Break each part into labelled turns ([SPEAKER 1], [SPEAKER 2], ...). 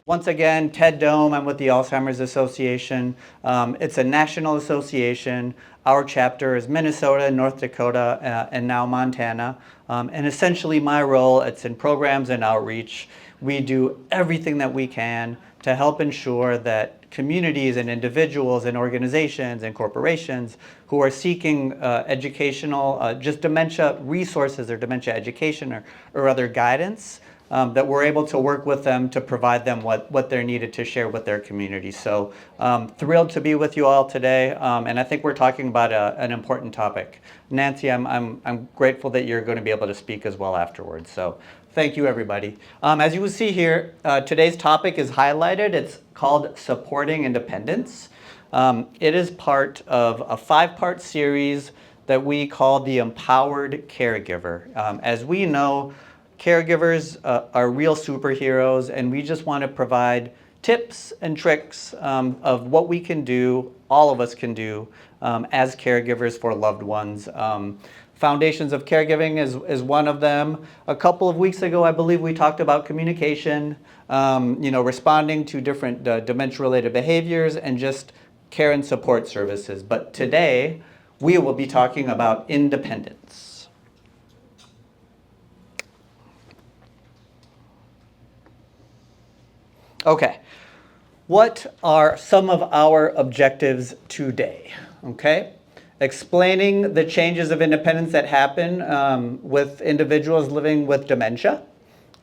[SPEAKER 1] Once again, Ted Dome, I'm with the Alzheimer's Association. It's a national association. Our chapter is Minnesota, North Dakota, and now Montana. And essentially my role, it's in programs and outreach. We do everything that we can to help ensure that communities and individuals and organizations and corporations who are seeking educational, just dementia resources or dementia education or other guidance, that we're able to work with them to provide them what they're needed to share with their community. So thrilled to be with you all today, and I think we're talking about an important topic. Nancy, I'm grateful that you're going to be able to speak as well afterwards. So thank you, everybody. As you will see here, today's topic is highlighted. It's called Supporting Independence. It is part of a 5-part series that we call the Empowered Caregiver. As we know, caregivers are real superheroes, and we just want to provide tips and tricks of what we can do, all of us can do, as caregivers for loved ones. Foundations of caregiving is one of them. A couple of weeks ago, I believe we talked about communication, responding to different dementia-related behaviors and just care and support services. But today, we will be talking about independence. Okay, what are some of our objectives today? Okay, explaining the changes of independence that happen with individuals living with dementia.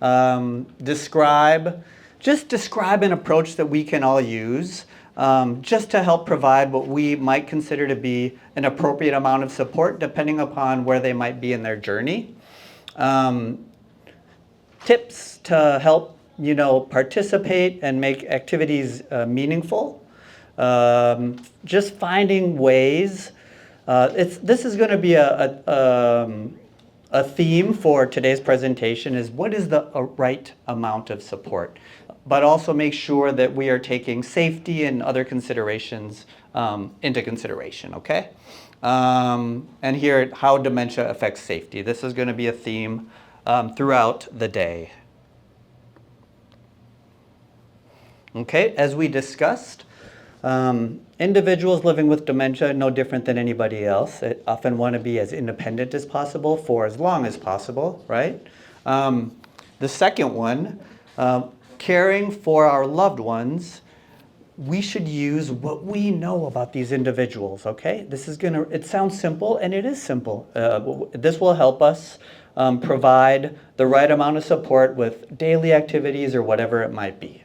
[SPEAKER 1] Describe an approach that we can all use just to help provide what we might consider to be an appropriate amount of support depending upon where they might be in their journey. Tips to help participate and make activities meaningful. Just finding ways. This is going to be a theme for today's presentation is what is the right amount of support, but also make sure that we are taking safety and other considerations into consideration, okay? And here, how dementia affects safety. This is going to be a theme throughout the day. Okay, as we discussed, individuals living with dementia, no different than anybody else, they often want to be as independent as possible for as long as possible, right? The second one, caring for our loved ones, we should use what we know about these individuals, okay? It sounds simple, and it is simple. This will help us provide the right amount of support with daily activities or whatever it might be.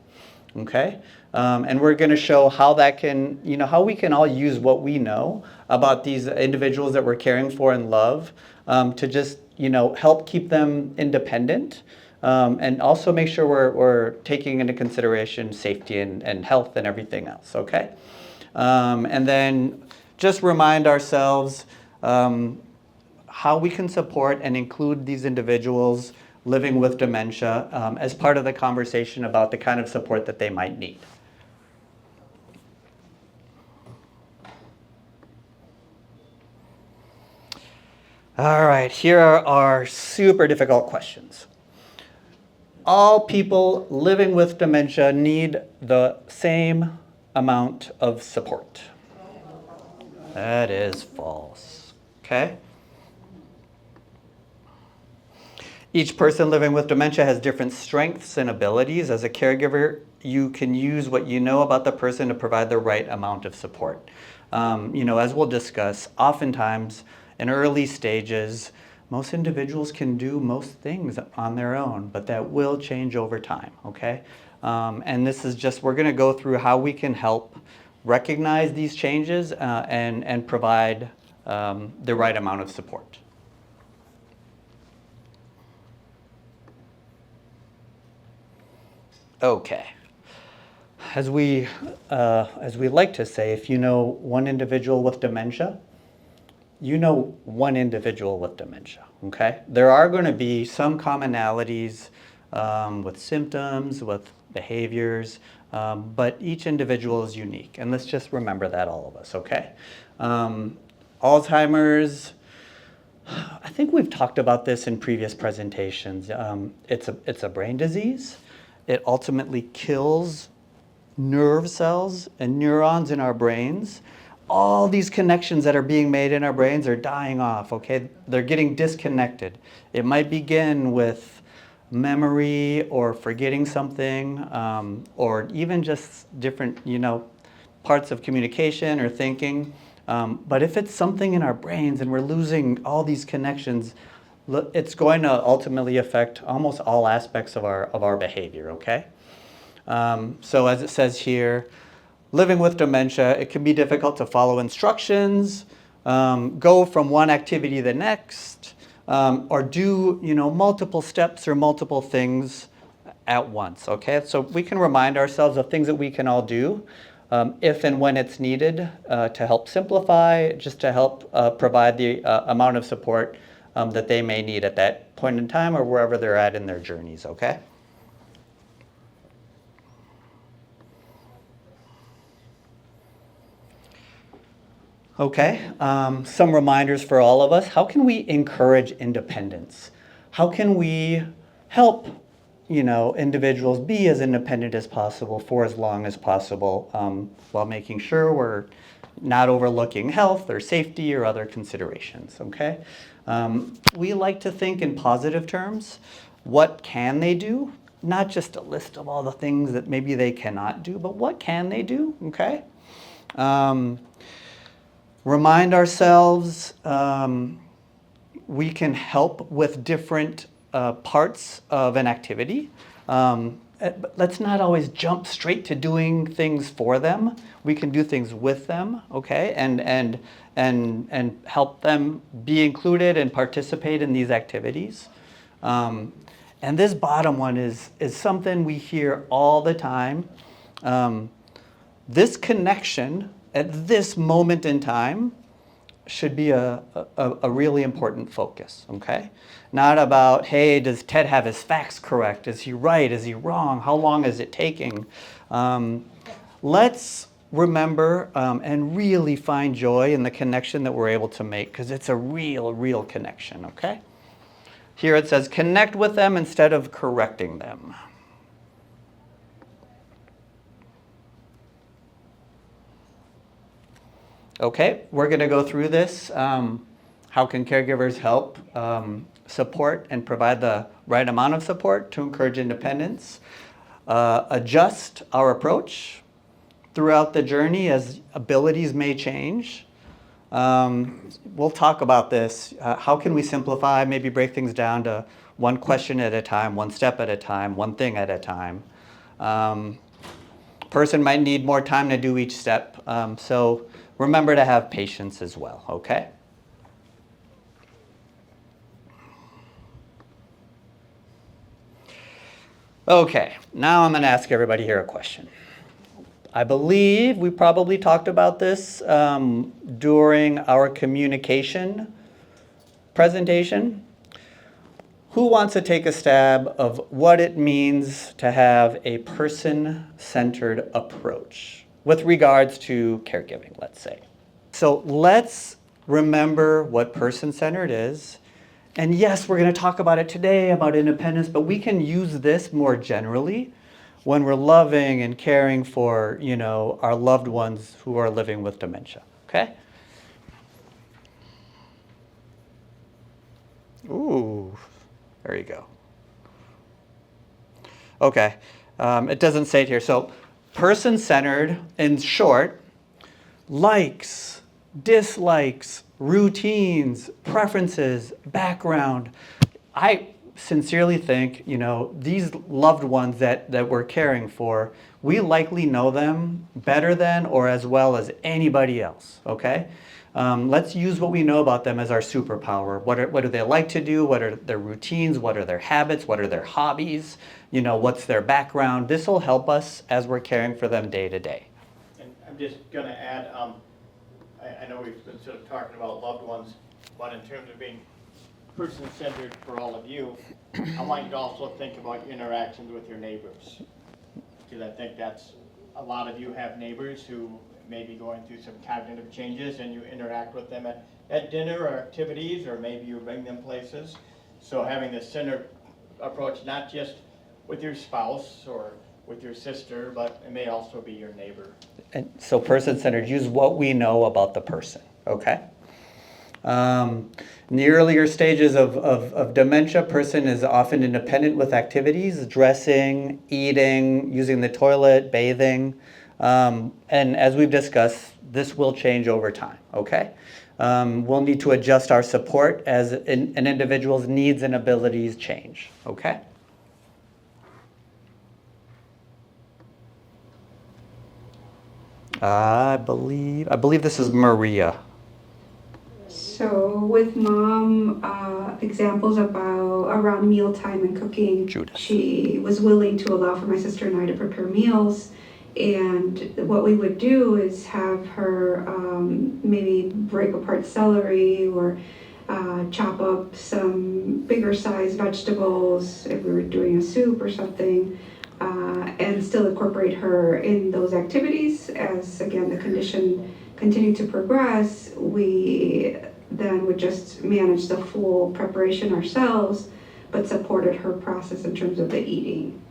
[SPEAKER 1] Okay, and we're going to show how that can, how we can all use what we know about these individuals that we're caring for and love to just, help keep them independent and also make sure we're taking into consideration safety and health and everything else. Okay, and then just remind ourselves how we can support and include these individuals living with dementia as part of the conversation about the kind of support that they might need. All right, here are our super difficult questions. All people living with dementia need the same amount of support. That is false, okay? Each person living with dementia has different strengths and abilities. As a caregiver, you can use what you know about the person to provide the right amount of support. As we'll discuss, oftentimes in early stages, most individuals can do most things on their own, but that will change over time, okay? And this is just, we're gonna go through how we can help recognize these changes and provide the right amount of support. Okay, as we like to say, if you know one individual with dementia, you know one individual with dementia, okay? There are going to be some commonalities with symptoms, with behaviors, but each individual is unique, and let's just remember that, all of us, okay? Alzheimer's, I think we've talked about this in previous presentations. It's a brain disease. It ultimately kills nerve cells and neurons in our brains. All these connections that are being made in our brains are dying off, okay? They're getting disconnected. It might begin with memory or forgetting something, or even just different, parts of communication or thinking. But if it's something in our brains and we're losing all these connections, it's going to ultimately affect almost all aspects of our behavior, okay? So as it says here, living with dementia, it can be difficult to follow instructions, go from one activity to the next, or do multiple steps or multiple things at once, okay? So we can remind ourselves of things that we can all do if and when it's needed to help simplify, just to help provide the amount of support that they may need at that point in time or wherever they're at in their journeys, okay? Okay, some reminders for all of us. How can we encourage independence? How can we help, individuals be as independent as possible for as long as possible, while making sure we're not overlooking health or safety or other considerations, okay? We like to think in positive terms. What can they do? Not just a list of all the things that maybe they cannot do, but what can they do, okay? Remind ourselves we can help with different parts of an activity. But let's not always jump straight to doing things for them. We can do things with them, okay, and help them be included and participate in these activities. And this bottom one is something we hear all the time. This connection at this moment in time should be a really important focus, okay? Not about, hey, does Ted have his facts correct? Is he right? Is he wrong? How long is it taking? Let's remember and really find joy in the connection that we're able to make, because it's a real connection, okay? Here it says, connect with them instead of correcting them. Okay, we're going to go through this. How can caregivers help support and provide the right amount of support to encourage independence? Adjust our approach throughout the journey as abilities may change. We'll talk about this. How can we simplify, maybe break things down to one question at a time, one step at a time, one thing at a time. Person might need more time to do each step. So remember to have patience as well, okay? Okay, now I'm going to ask everybody here a question. I believe we probably talked about this during our communication presentation. Who wants to take a stab of what it means to have a person-centered approach with regards to caregiving, let's say? So let's remember what person-centered is. And yes, we're going to talk about it today, about independence, but we can use this more generally when we're loving and caring for, our loved ones who are living with dementia, okay? Ooh, there you go. Okay, it doesn't say it here. So person-centered, in short, likes, dislikes, routines, preferences, background. I sincerely think, these loved ones that we're caring for, we likely know them better than or as well as anybody else, okay? Let's use what we know about them as our superpower. What do they like to do? What are their routines? What are their habits? What are their hobbies? What's their background? This will help us as we're caring for them day to day.
[SPEAKER 2] And I'm just going to add, I know we've been sort of talking about loved ones, but in terms of being person-centered for all of you, I want you to also think about your interactions with your neighbors. Because I think that's, a lot of you have neighbors who may be going through some cognitive changes and you interact with them at dinner or activities, or maybe you bring them places. So having this centered approach, not just with your spouse or with your sister, but it may also be your neighbor.
[SPEAKER 1] And so person-centered, use what we know about the person, okay? In the earlier stages of dementia, person is often independent with activities, dressing, eating, using the toilet, bathing. And as we've discussed, this will change over time, okay? We'll need to adjust our support as an individual's needs and abilities change, okay? I believe this is Maria.
[SPEAKER 3] So with mom, examples around mealtime and cooking,
[SPEAKER 1] Judith.
[SPEAKER 3] she was willing to allow for my sister and I to prepare meals. And what we would do is have her maybe break apart celery or chop up some bigger size vegetables if we were doing a soup or something, and still incorporate her in those activities. As again, the condition continued to progress, we then would just manage the full preparation ourselves, but supported her process in terms of the eating.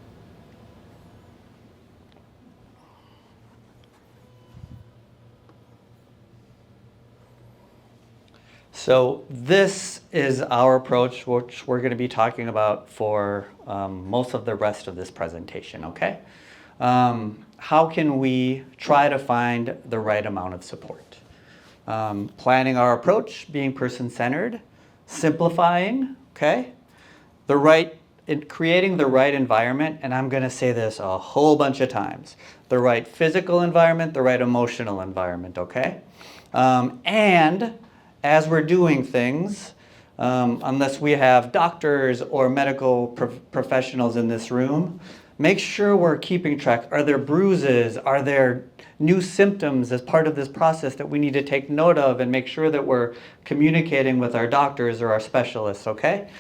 [SPEAKER 1] So this is our approach, which we're going to be talking about for most of the rest of this presentation, okay? How can we try to find the right amount of support? Planning our approach, being person-centered, simplifying, okay? Creating the right environment, and I'm going to say this a whole bunch of times. The right physical environment, the right emotional environment, okay? And as we're doing things, unless we have doctors or medical professionals in this room, make sure we're keeping track. Are there bruises? Are there new symptoms as part of this process that we need to take note of and make sure that we're communicating with our doctors or our specialists, okay?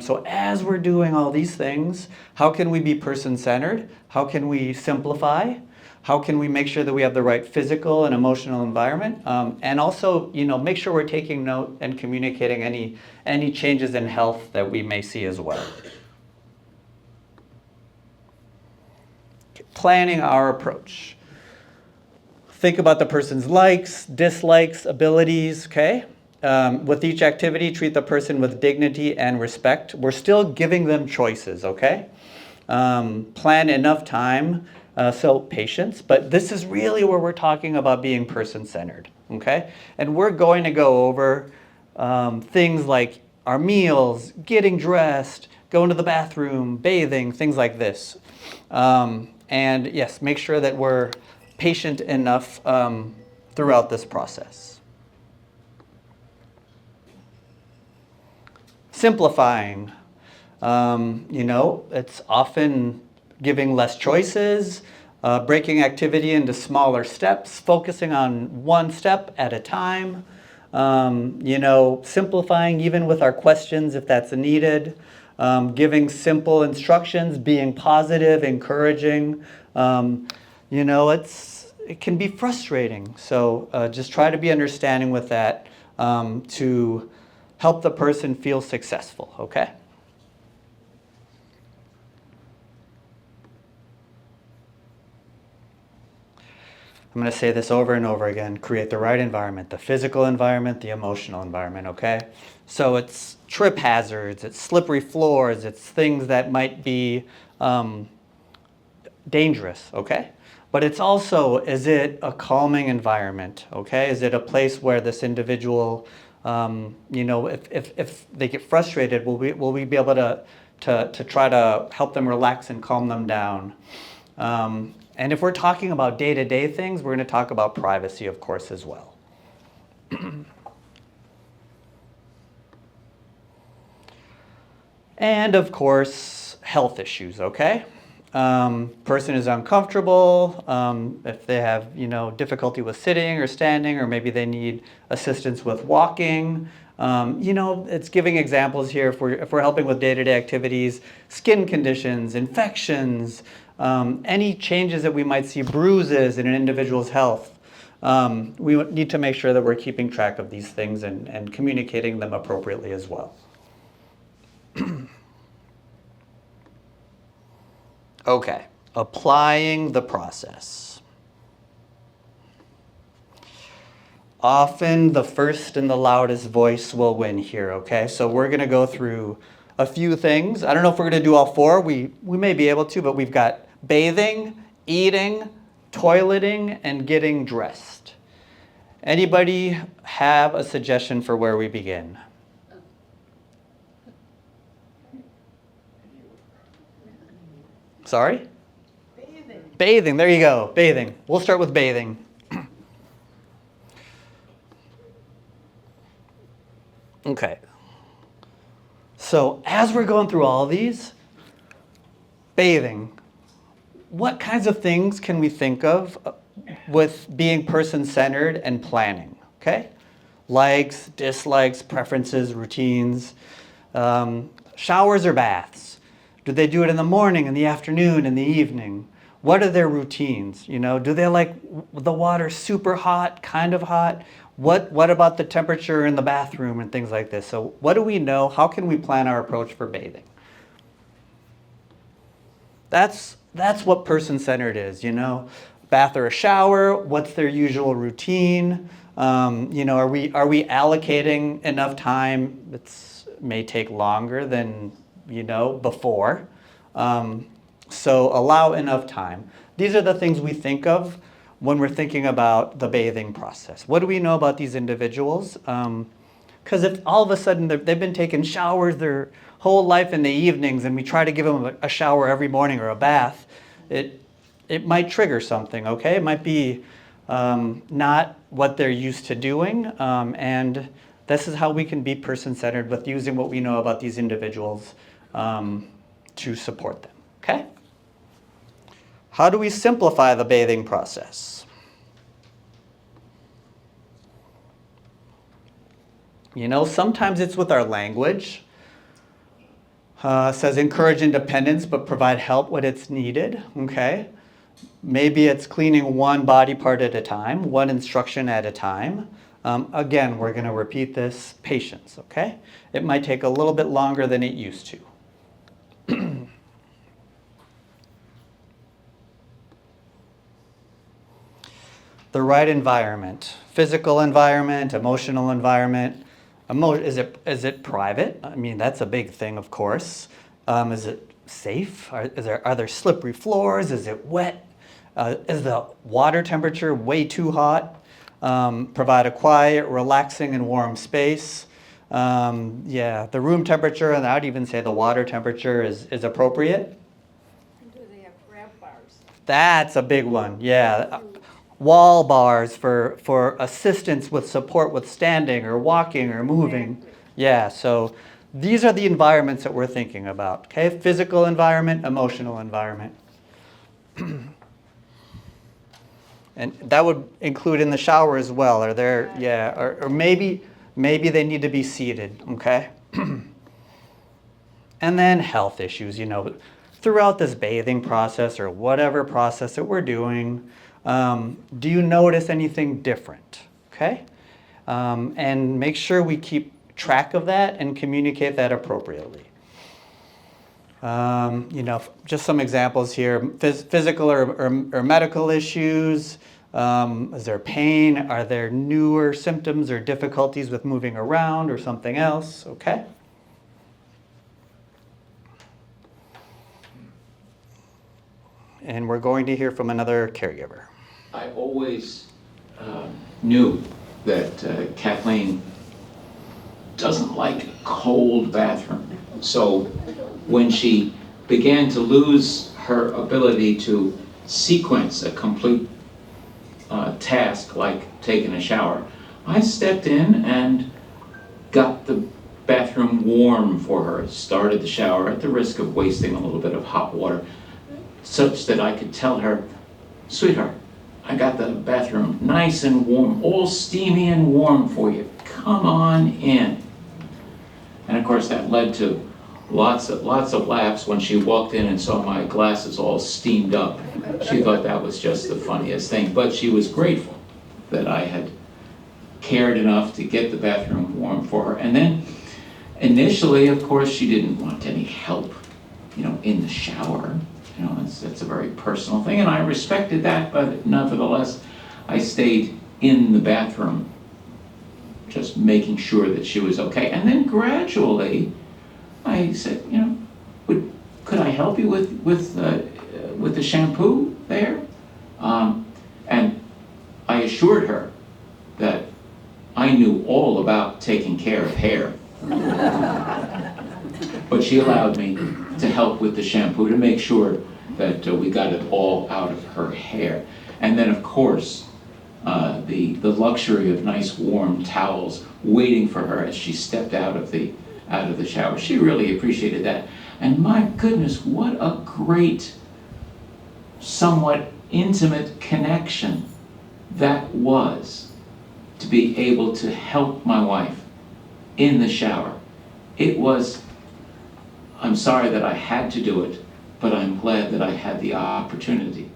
[SPEAKER 1] So as we're doing all these things, how can we be person-centered? How can we simplify? How can we make sure that we have the right physical and emotional environment? And also, make sure we're taking note and communicating any changes in health that we may see as well. Planning our approach. Think about the person's likes, dislikes, abilities, okay? With each activity, treat the person with dignity and respect. We're still giving them choices, okay? Plan enough time, so patience, but this is really where we're talking about being person-centered, okay? And we're going to go over things like our meals, getting dressed, going to the bathroom, bathing, things like this. And yes, make sure that we're patient enough throughout this process. Simplifying. It's often giving less choices, breaking activity into smaller steps, focusing on one step at a time, simplifying even with our questions if that's needed, giving simple instructions, being positive, encouraging. It can be frustrating. So just try to be understanding with that to help the person feel successful, okay? I'm going to say this over and over again. Create the right environment, the physical environment, the emotional environment, okay? So it's trip hazards, it's slippery floors, it's things that might be dangerous, okay? But it's also, is it a calming environment, okay? Is it a place where this individual, if they get frustrated, will we be able to try to help them relax and calm them down? And if we're talking about day-to-day things, we're going to talk about privacy, of course, as well. And, of course, health issues, okay? Person is uncomfortable, if they have, difficulty with sitting or standing, or maybe they need assistance with walking. It's giving examples here if we're helping with day-to-day activities, skin conditions, infections, any changes that we might see, bruises in an individual's health. We need to make sure that we're keeping track of these things and communicating them appropriately as well. Okay, applying the process. Often the first and the loudest voice will win here, okay? So we're gonna go through a few things. I don't know if we're gonna do all four. We may be able to, but we've got bathing, eating, toileting, and getting dressed. Anybody have a suggestion for where we begin? Sorry?
[SPEAKER 4] Bathing.
[SPEAKER 1] Bathing, there you go, bathing. We'll start with bathing. Okay. So as we're going through all these, bathing, what kinds of things can we think of with being person-centered and planning, okay? Likes, dislikes, preferences, routines. Showers or baths? Do they do it in the morning, in the afternoon, in the evening? What are their routines? You know, do they like the water super hot, kind of hot? What about the temperature in the bathroom and things like this? So what do we know? How can we plan our approach for bathing? That's what person-centered is, you know. Bath or a shower, what's their usual routine? You know, are we allocating enough time? It may take longer than, you know, before. So allow enough time. These are the things we think of when we're thinking about the bathing process. What do we know about these individuals? Because if all of a sudden they've been taking showers their whole life in the evenings and we try to give them a shower every morning or a bath, it might trigger something, okay? It might be not what they're used to doing, and this is how we can be person-centered with using what we know about these individuals to support them, okay? How do we simplify the bathing process? You know, sometimes it's with our language. It says encourage independence, but provide help when it's needed, okay? Maybe it's cleaning one body part at a time, one instruction at a time. Again, we're gonna repeat this, patience, okay? It might take a little bit longer than it used to. The right environment, physical environment, emotional environment. Is it private? I mean, that's a big thing, of course. Is it safe? Are there slippery floors? Is it wet? Is the water temperature way too hot? Provide a quiet, relaxing, and warm space. Yeah, the room temperature, and I'd even say the water temperature is appropriate.
[SPEAKER 4] Do they have grab bars?
[SPEAKER 1] That's a big one, yeah. Wall bars for assistance with support with standing or walking or moving.
[SPEAKER 4] Exactly.
[SPEAKER 1] Yeah, so these are the environments that we're thinking about, okay? Physical environment, emotional environment. And that would include in the shower as well. Are there, yeah, or maybe they need to be seated, okay? And then health issues, you know, throughout this bathing process or whatever process that we're doing, do you notice anything different, okay? And make sure we keep track of that and communicate that appropriately. You know, just some examples here, physical or medical issues. Is there pain? Are there newer symptoms or difficulties with moving around or something else? Okay. And we're going to hear from another caregiver.
[SPEAKER 5] I always knew that Kathleen doesn't like a cold bathroom. So when she began to lose her ability to sequence a complete task like taking a shower, I stepped in and got the bathroom warm for her, started the shower at the risk of wasting a little bit of hot water, such that I could tell her, sweetheart, I got the bathroom nice and warm, all steamy and warm for you. Come on in. And of course that led to lots of laughs when she walked in and saw my glasses all steamed up. She thought that was just the funniest thing, but she was grateful that I had cared enough to get the bathroom warm for her. And then initially, of course, she didn't want any help, you know, in the shower. You know, it's a very personal thing, and I respected that, but nevertheless, I stayed in the bathroom, just making sure that she was okay. And then gradually, I said, you know, could I help you with the shampoo there? And I assured her that I knew all about taking care of hair. But she allowed me to help with the shampoo to make sure that we got it all out of her hair. And then, of course, the luxury of nice warm towels waiting for her as she stepped out of the shower. She really appreciated that. And my goodness, what a great, somewhat intimate connection that was, to be able to help my wife in the shower. It was, I'm sorry that I had to do it, but I'm glad that I had the opportunity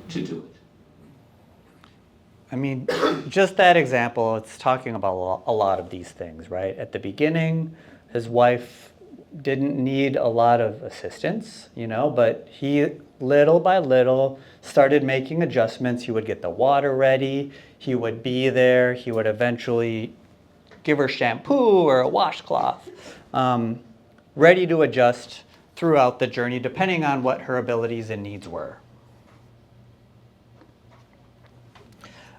[SPEAKER 5] to do it.
[SPEAKER 1] I mean, just that example, it's talking about a lot of these things, right? At the beginning, his wife didn't need a lot of assistance, you know, but he, little by little, started making adjustments. He would get the water ready, he would be there, he would eventually give her shampoo or a washcloth, ready to adjust throughout the journey, depending on what her abilities and needs were.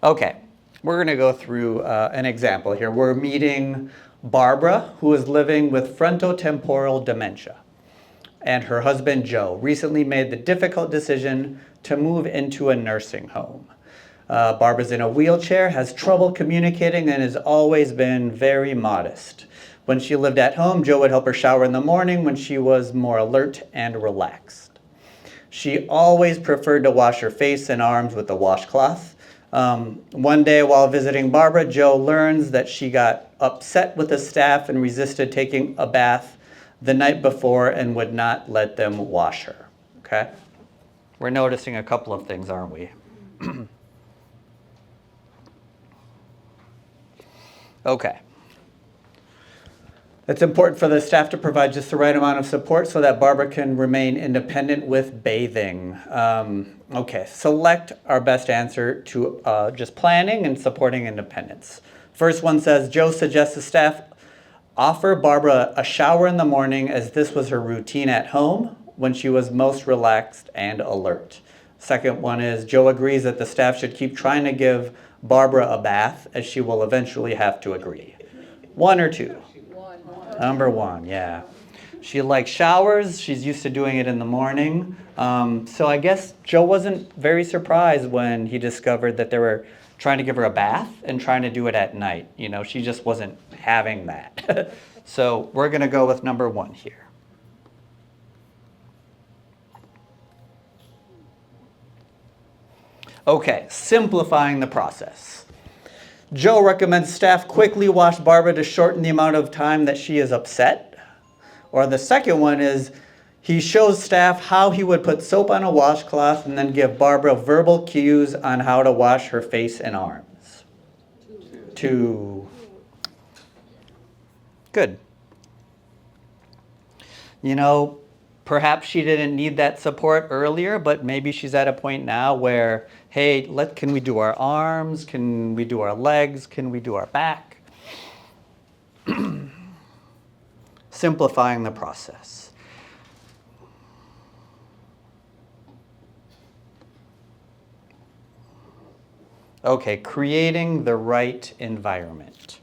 [SPEAKER 1] Okay, we're going to go through an example here. We're meeting Barbara, who is living with frontotemporal dementia, and her husband Joe recently made the difficult decision to move into a nursing home. Barbara's in a wheelchair, has trouble communicating, and has always been very modest. When she lived at home, Joe would help her shower in the morning when she was more alert and relaxed. She always preferred to wash her face and arms with a washcloth. One day while visiting Barbara, Joe learns that she got upset with the staff and resisted taking a bath the night before and would not let them wash her. Okay? We're noticing a couple of things, aren't we? Okay. It's important for the staff to provide just the right amount of support so that Barbara can remain independent with bathing. Okay, select our best answer to just planning and supporting independence. First one says, Joe suggests the staff offer Barbara a shower in the morning as this was her routine at home when she was most relaxed and alert. Second one is, Joe agrees that the staff should keep trying to give Barbara a bath as she will eventually have to agree. One or two? Number one, yeah. She likes showers. She's used to doing it in the morning. So I guess Joe wasn't very surprised when he discovered that they were trying to give her a bath and trying to do it at night. You know, she just wasn't having that. So we're going to go with number one here. Okay, simplifying the process. Joe recommends staff quickly wash Barbara to shorten the amount of time that she is upset. Or the second one is, he shows staff how he would put soap on a washcloth and then give Barbara verbal cues on how to wash her face and arms. Two. Good. You know, perhaps she didn't need that support earlier, but maybe she's at a point now where, hey, can we do our arms? Can we do our legs? Can we do our back? Simplifying the process. Okay, creating the right environment.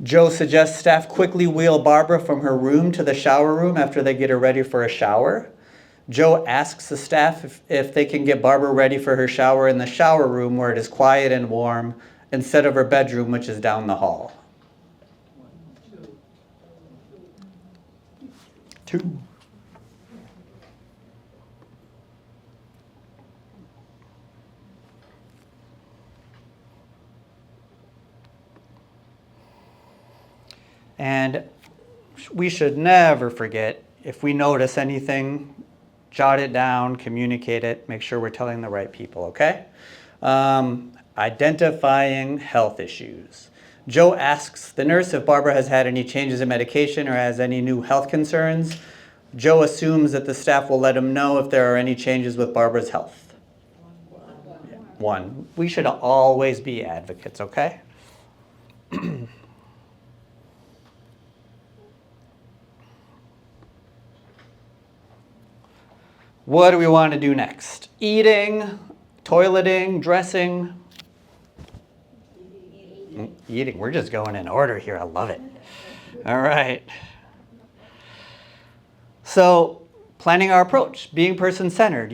[SPEAKER 1] Joe suggests staff quickly wheel Barbara from her room to the shower room after they get her ready for a shower. Joe asks the staff if they can get Barbara ready for her shower in the shower room where it is quiet and warm instead of her bedroom, which is down the hall. Two. And we should never forget, if we notice anything, jot it down, communicate it, make sure we're telling the right people, okay? Identifying health issues. Joe asks the nurse if Barbara has had any changes in medication or has any new health concerns. Joe assumes that the staff will let him know if there are any changes with Barbara's health. 1. We should always be advocates, okay? What do we want to do next? Eating, toileting, dressing? Eating. We're just going in order here. I love it. All right. So, planning our approach, being person-centered,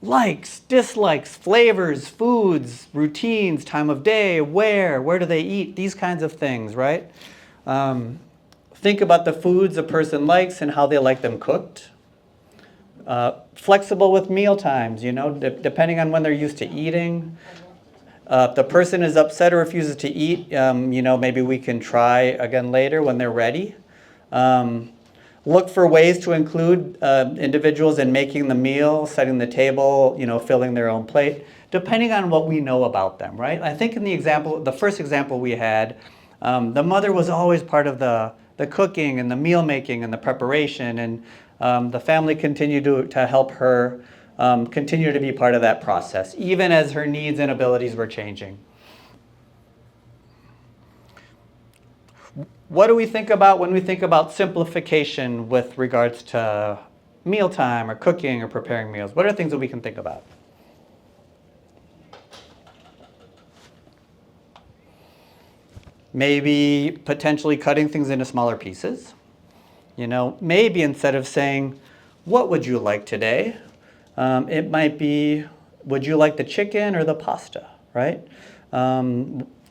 [SPEAKER 1] likes, dislikes, flavors, foods, routines, time of day, where do they eat, these kinds of things, right? Think about the foods a person likes and how they like them cooked. Flexible with meal times, depending on when they're used to eating. If the person is upset or refuses to eat, maybe we can try again later when they're ready. Look for ways to include individuals in making the meal, setting the table, filling their own plate, depending on what we know about them, right? I think in the first example we had, the mother was always part of the cooking and the meal making and the preparation, and the family continued to help her continue to be part of that process, even as her needs and abilities were changing. What do we think about when we think about simplification with regards to mealtime or cooking or preparing meals? What are things that we can think about? Maybe potentially cutting things into smaller pieces. Maybe instead of saying, what would you like today? It might be, would you like the chicken or the pasta, right?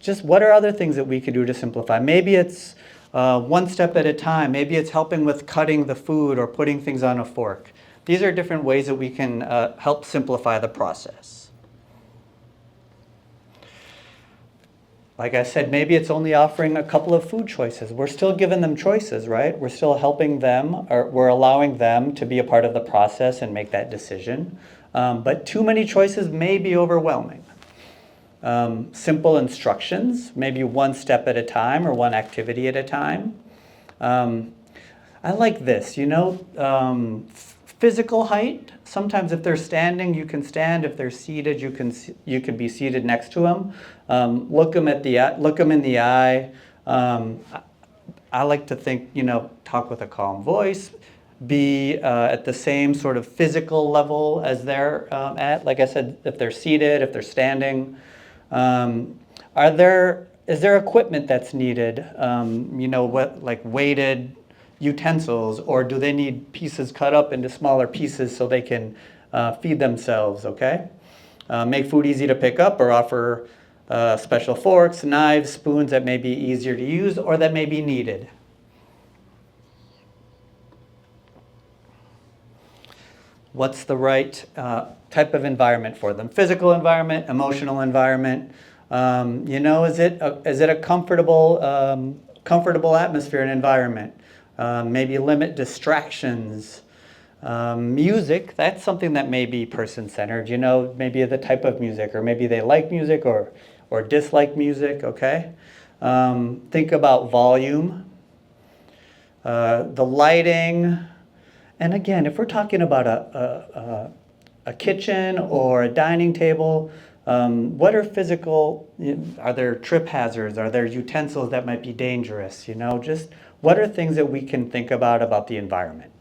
[SPEAKER 1] Just what are other things that we could do to simplify? Maybe it's one step at a time. Maybe it's helping with cutting the food or putting things on a fork. These are different ways that we can help simplify the process. Like I said, maybe it's only offering a couple of food choices. We're still giving them choices, right? We're still helping them, or we're allowing them to be a part of the process and make that decision. But too many choices may be overwhelming. Simple instructions, maybe one step at a time or one activity at a time. I like this, physical height. Sometimes if they're standing, you can stand. If they're seated, you can be seated next to them. Look them in the eye. I like to think, talk with a calm voice. Be at the same sort of physical level as they're at. Like I said, if they're seated, if they're standing. Is there equipment that's needed? Like weighted utensils, or do they need pieces cut up into smaller pieces so they can feed themselves, okay? Make food easy to pick up, or offer special forks, knives, spoons that may be easier to use or that may be needed. What's the right type of environment for them? Physical environment, emotional environment. Is it a comfortable atmosphere and environment? Maybe limit distractions. Music, that's something that may be person-centered. Maybe the type of music, or maybe they like music or dislike music, okay? Think about volume, the lighting. And again, if we're talking about a kitchen or a dining table, what are are there trip hazards? Are there utensils that might be dangerous? Just what are things that we can think about the environment?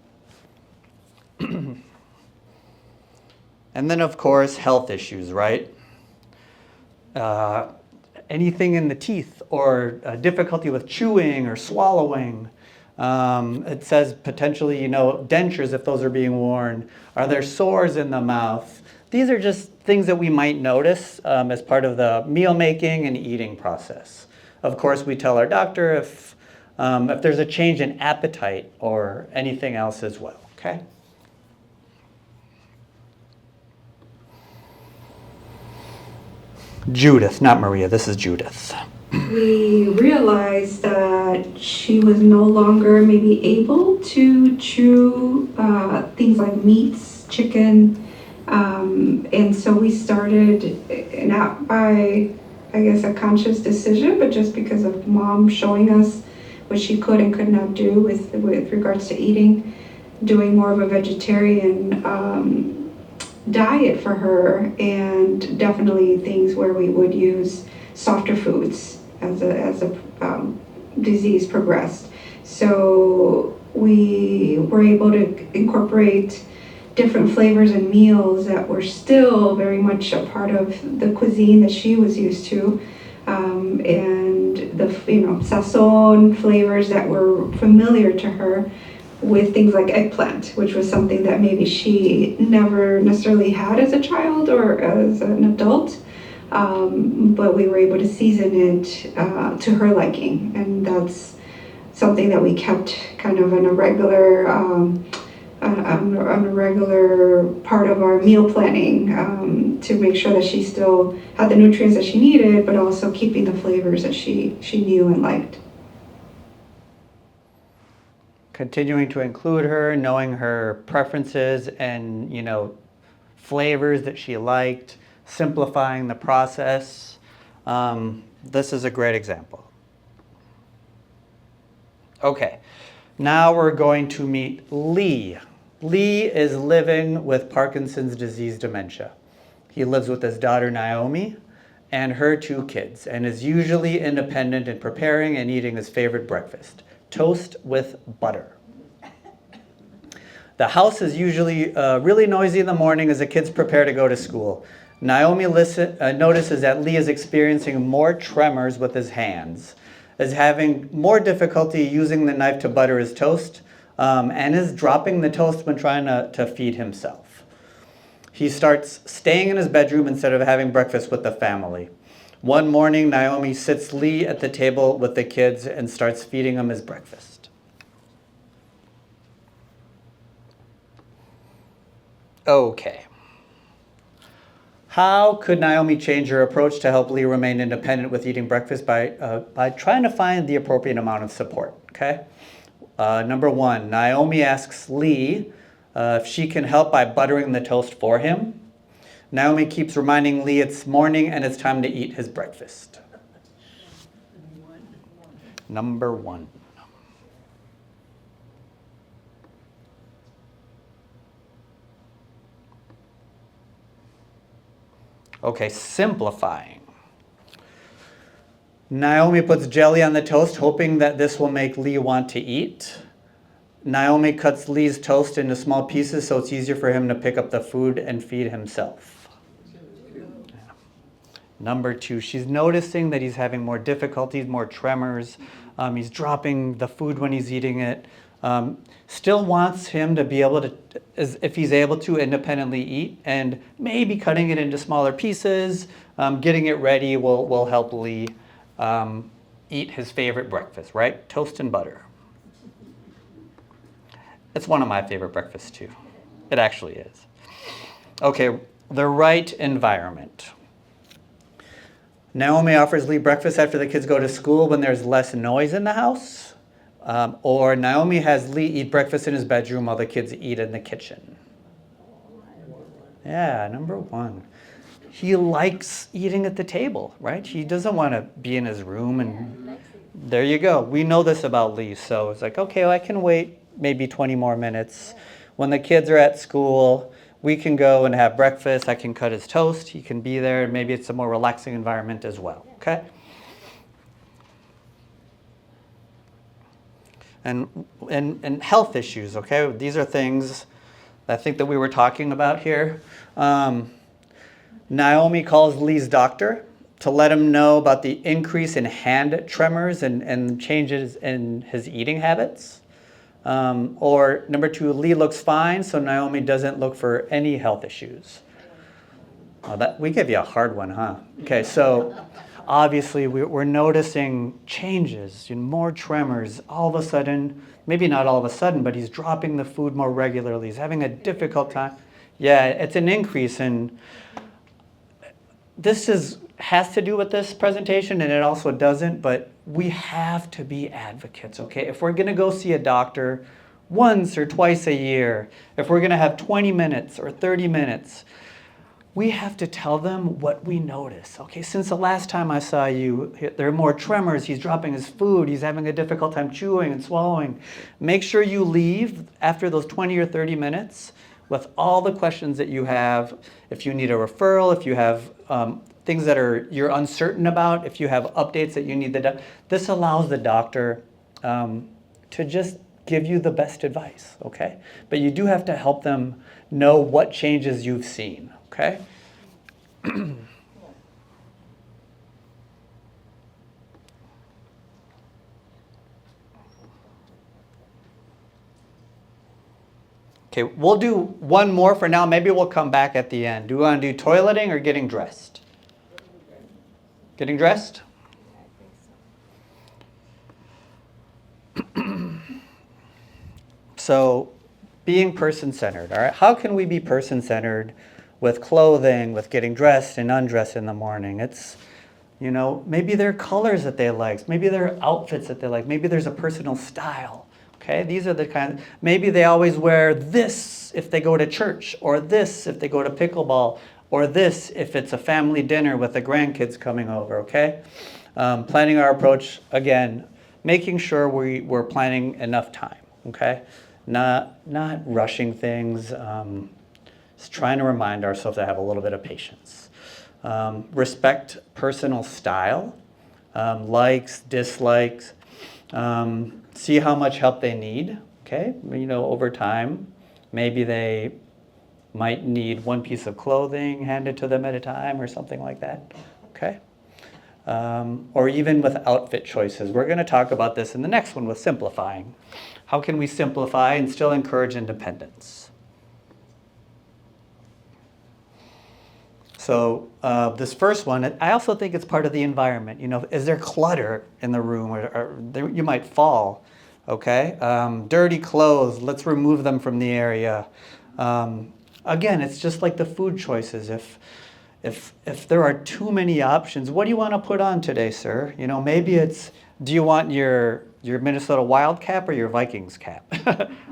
[SPEAKER 1] And then, of course, health issues, right? Anything in the teeth, or difficulty with chewing or swallowing. It says potentially, dentures if those are being worn. Are there sores in the mouth? These are just things that we might notice as part of the meal making and eating process. Of course, we tell our doctor if there's a change in appetite or anything else as well, okay? Judith, not Maria, this is Judith.
[SPEAKER 3] We realized that she was no longer maybe able to chew things like meats, chicken, and so we started, not by, I guess, a conscious decision, but just because of Mom showing us what she could and could not do with regards to eating. doing more of a vegetarian diet for her, and definitely things where we would use softer foods as a disease progressed. So we were able to incorporate different flavors and meals that were still very much a part of the cuisine that she was used to, and the sazon flavors that were familiar to her, with things like eggplant, which was something that maybe she never necessarily had as a child or as an adult, but we were able to season it to her liking, and that's something that we kept kind of on a regular part of our meal planning, to make sure that she still had the nutrients that she needed, but also keeping the flavors that she knew and liked.
[SPEAKER 1] Continuing to include her, knowing her preferences and, flavors that she liked, simplifying the process. This is a great example. Okay, now we're going to meet Lee. Lee is living with Parkinson's disease dementia. He lives with his daughter Naomi and her 2 kids, and is usually independent in preparing and eating his favorite breakfast, toast with butter. The house is usually really noisy in the morning as the kids prepare to go to school. Naomi notices that Lee is experiencing more tremors with his hands, is having more difficulty using the knife to butter his toast, and is dropping the toast when trying to feed himself. He starts staying in his bedroom instead of having breakfast with the family. One morning, Naomi sits Lee at the table with the kids and starts feeding him his breakfast. Okay. How could Naomi change her approach to help Lee remain independent with eating breakfast? By trying to find the appropriate amount of support, okay? Number 1, Naomi asks Lee if she can help by buttering the toast for him. Naomi keeps reminding Lee it's morning and it's time to eat his breakfast. Number 1. Okay, simplifying. Naomi puts jelly on the toast, hoping that this will make Lee want to eat. Naomi cuts Lee's toast into small pieces so it's easier for him to pick up the food and feed himself. Number 2, she's noticing that he's having more difficulties, more tremors. He's dropping the food when he's eating it. Still wants him to be able to, if he's able to, independently eat, and maybe cutting it into smaller pieces, getting it ready will help Lee eat his favorite breakfast, right? Toast and butter. It's one of my favorite breakfasts too. It actually is. Okay, the right environment. Naomi offers Lee breakfast after the kids go to school when there's less noise in the house. Or Naomi has Lee eat breakfast in his bedroom while the kids eat in the kitchen. Yeah, number 1. He likes eating at the table, right? He doesn't want to be in his room, and there you go. We know this about Lee, so it's like, okay, well, I can wait maybe 20 more minutes. When the kids are at school, we can go and have breakfast. I can cut his toast. He can be there. Maybe it's a more relaxing environment as well, okay? And health issues, okay? These are things I think that we were talking about here. Naomi calls Lee's doctor to let him know about the increase in hand tremors and changes in his eating habits. Or number 2, Lee looks fine, so Naomi doesn't look for any health issues. We gave you a hard one, huh? Okay, so obviously we're noticing changes, more tremors. All of a sudden, maybe not all of a sudden, but he's dropping the food more regularly. He's having a difficult time. Yeah, it's an increase in. This has to do with this presentation, and it also doesn't, but we have to be advocates, okay? If we're gonna go see a doctor once or twice a year, if we're gonna have 20 minutes or 30 minutes, we have to tell them what we notice. Okay, since the last time I saw you, there are more tremors, he's dropping his food, he's having a difficult time chewing and swallowing. Make sure you leave after those 20 or 30 minutes with all the questions that you have. If you need a referral, if you have things that you're uncertain about, if you have updates that you need, this allows the doctor to just give you the best advice, okay? But you do have to help them know what changes you've seen, okay? Okay, we'll do one more for now. Maybe we'll come back at the end. Do we want to do toileting or getting dressed? Getting dressed? So, being person-centered, all right? How can we be person-centered with clothing, with getting dressed and undressed in the morning? It's, maybe there are colors that they like. Maybe there are outfits that they like. Maybe there's a personal style. Okay, these are the kind. Maybe they always wear this if they go to church, or this if they go to pickleball, or this if it's a family dinner with the grandkids coming over. Okay, planning our approach again, making sure we're planning enough time. Okay, not rushing things. Just trying to remind ourselves to have a little bit of patience. Respect personal style, likes, dislikes. See how much help they need, okay? Over time, maybe they might need one piece of clothing handed to them at a time or something like that, okay? Or even with outfit choices. We're going to talk about this in the next one with simplifying. How can we simplify and still encourage independence? So this first one, I also think it's part of the environment. Is there clutter in the room, or you might fall? Okay, dirty clothes. Let's remove them from the area. Again, it's just like the food choices. If there are too many options, what do you want to put on today, sir? Maybe it's, do you want your Minnesota Wild cap or your Vikings cap?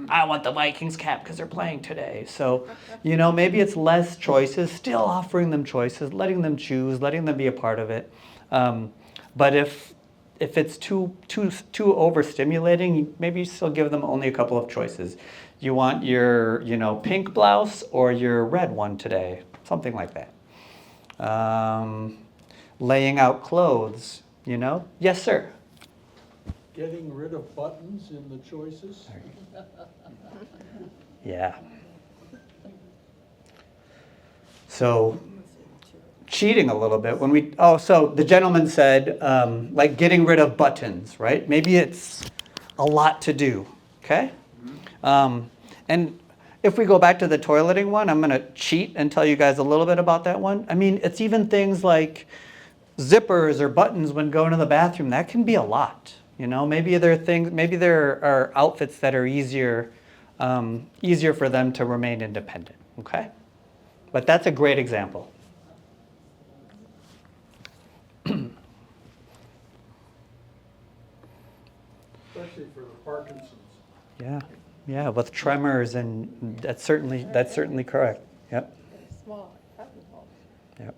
[SPEAKER 1] I want the Vikings cap because they're playing today. So, maybe it's less choices, still offering them choices, letting them choose, letting them be a part of it. But if it's too overstimulating, maybe you still give them only a couple of choices. You want your, pink blouse or your red one today, something like that. Laying out clothes, Yes, sir.
[SPEAKER 6] Getting rid of buttons in the choices?
[SPEAKER 1] Yeah. So, cheating a little bit. So the gentleman said, like getting rid of buttons, right? Maybe it's a lot to do, okay? And if we go back to the toileting one, I'm going to cheat and tell you guys a little bit about that one. I mean, it's even things like zippers or buttons when going to the bathroom. That can be a lot. Maybe there are outfits that are easier for them to remain independent, okay? But that's a great example.
[SPEAKER 6] Especially for the Parkinson's.
[SPEAKER 1] Yeah, with tremors, and that's certainly correct. Yep.
[SPEAKER 4] Small buttonhole.
[SPEAKER 1] Yep.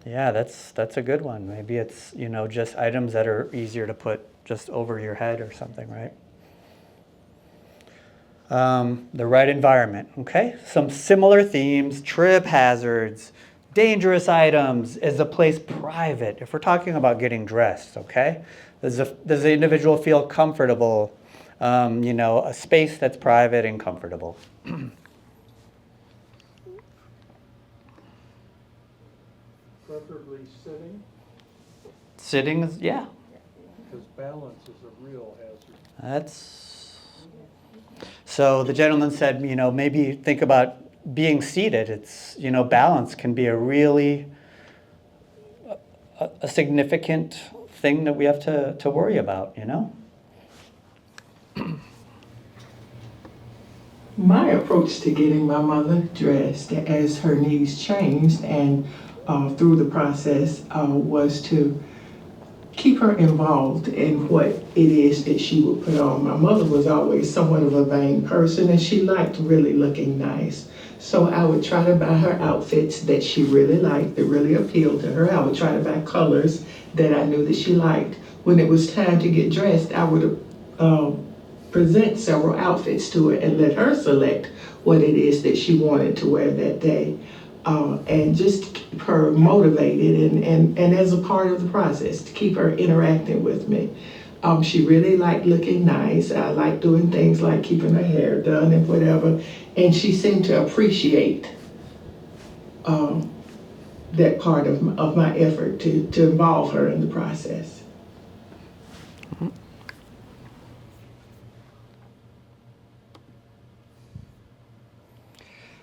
[SPEAKER 1] Yeah, that's a good one. Maybe it's, just items that are easier to put just over your head or something, right? The right environment, okay? Some similar themes, trip hazards, dangerous items. Is the place private? If we're talking about getting dressed, okay? Does the individual feel comfortable? A space that's private and comfortable.
[SPEAKER 6] Preferably sitting,
[SPEAKER 1] Sitting is, yeah.
[SPEAKER 6] because balance is a real hazard.
[SPEAKER 1] So the gentleman said, maybe think about being seated. It's, balance can be a really a significant thing that we have to worry about,
[SPEAKER 7] My approach to getting my mother dressed as her needs changed and through the process was to keep her involved in what it is that she would put on. My mother was always somewhat of a vain person, and she liked really looking nice. So I would try to buy her outfits that she really liked, that really appealed to her. I would try to buy colors that I knew that she liked. When it was time to get dressed, I would present several outfits to her and let her select what it is that she wanted to wear that day. And just keep her motivated and as a part of the process, to keep her interacting with me. She really liked looking nice. I liked doing things like keeping her hair done and whatever. And she seemed to appreciate that part of my effort to involve her in the process.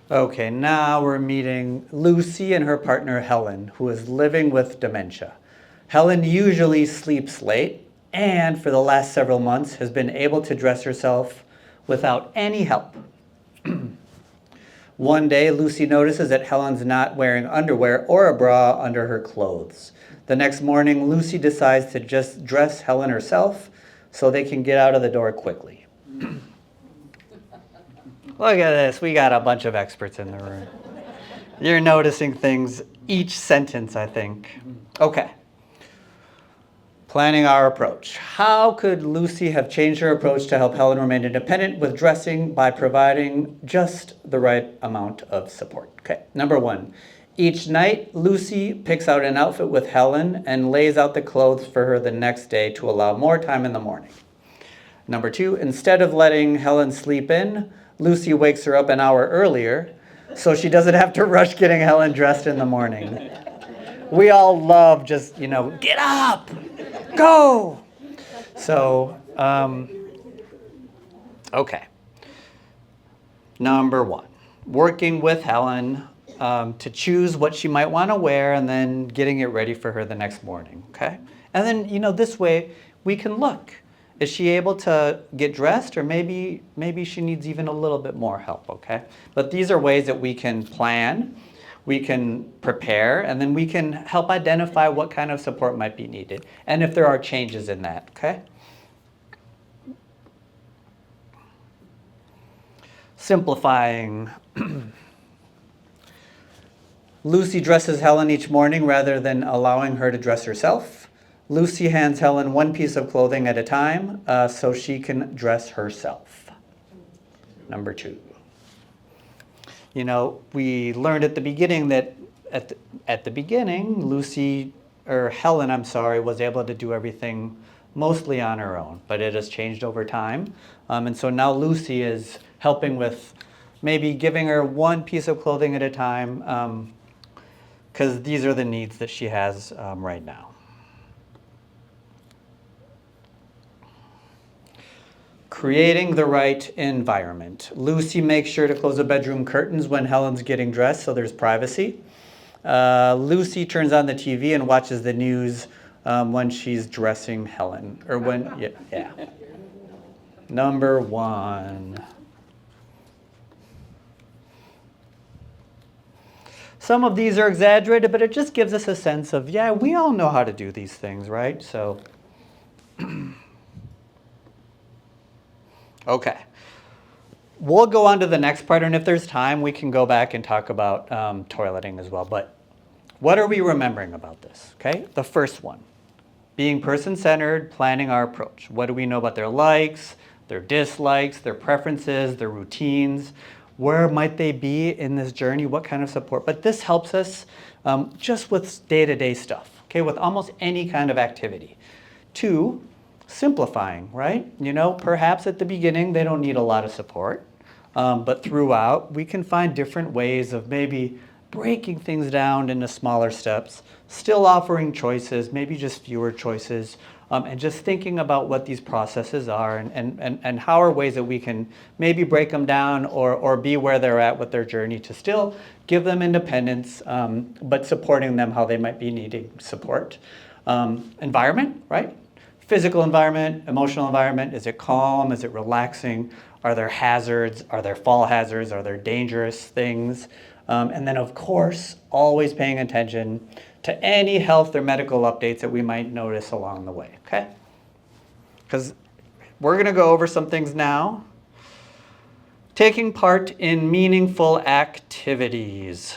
[SPEAKER 1] Okay, now we're meeting Lucy and her partner Helen, who is living with dementia. Helen usually sleeps late and for the last several months has been able to dress herself without any help. One day, Lucy notices that Helen's not wearing underwear or a bra under her clothes. The next morning, Lucy decides to just dress Helen herself so they can get out of the door quickly. Look at this, we got a bunch of experts in the room. You're noticing things each sentence, I think. Okay. Planning our approach. How could Lucy have changed her approach to help Helen remain independent with dressing by providing just the right amount of support? Okay, number one. Each night, Lucy picks out an outfit with Helen and lays out the clothes for her the next day to allow more time in the morning. Number two, instead of letting Helen sleep in, Lucy wakes her up an hour earlier so she doesn't have to rush getting Helen dressed in the morning. We all love just, get up, go. So, okay. Number one, working with Helen to choose what she might want to wear and then getting it ready for her the next morning, okay? And then, this way we can look. Is she able to get dressed, or maybe she needs even a little bit more help, okay? But these are ways that we can plan, we can prepare, and then we can help identify what kind of support might be needed, and if there are changes in that, okay? Simplifying. Lucy dresses Helen each morning rather than allowing her to dress herself. Lucy hands Helen one piece of clothing at a time so she can dress herself. Number two. We learned at the beginning that at the beginning, Helen, was able to do everything mostly on her own, but it has changed over time. And so now Lucy is helping with maybe giving her one piece of clothing at a time because these are the needs that she has right now. Creating the right environment. Lucy makes sure to close the bedroom curtains when Helen's getting dressed so there's privacy. Lucy turns on the TV and watches the news when she's dressing Helen. Or when, yeah. Number one. Some of these are exaggerated, but it just gives us a sense of, we all know how to do these things, right? So, okay. We'll go on to the next part, and if there's time, we can go back and talk about toileting as well. But what are we remembering about this? Okay, the first one, being person-centered, planning our approach. What do we know about their likes, their dislikes, their preferences, their routines? Where might they be in this journey? What kind of support? But this helps us just with day-to-day stuff, okay, with almost any kind of activity. Two, simplifying, right? Perhaps at the beginning they don't need a lot of support, but throughout we can find different ways of maybe breaking things down into smaller steps, still offering choices, maybe just fewer choices, and just thinking about what these processes are and how are ways that we can maybe break them down or be where they're at with their journey to still give them independence, but supporting them how they might be needing support. Environment, right? physical environment, emotional environment. Is it calm? Is it relaxing? Are there hazards? Are there fall hazards? Are there dangerous things? And then, of course, always paying attention to any health or medical updates that we might notice along the way, okay? Because we're going to go over some things now. Taking part in meaningful activities.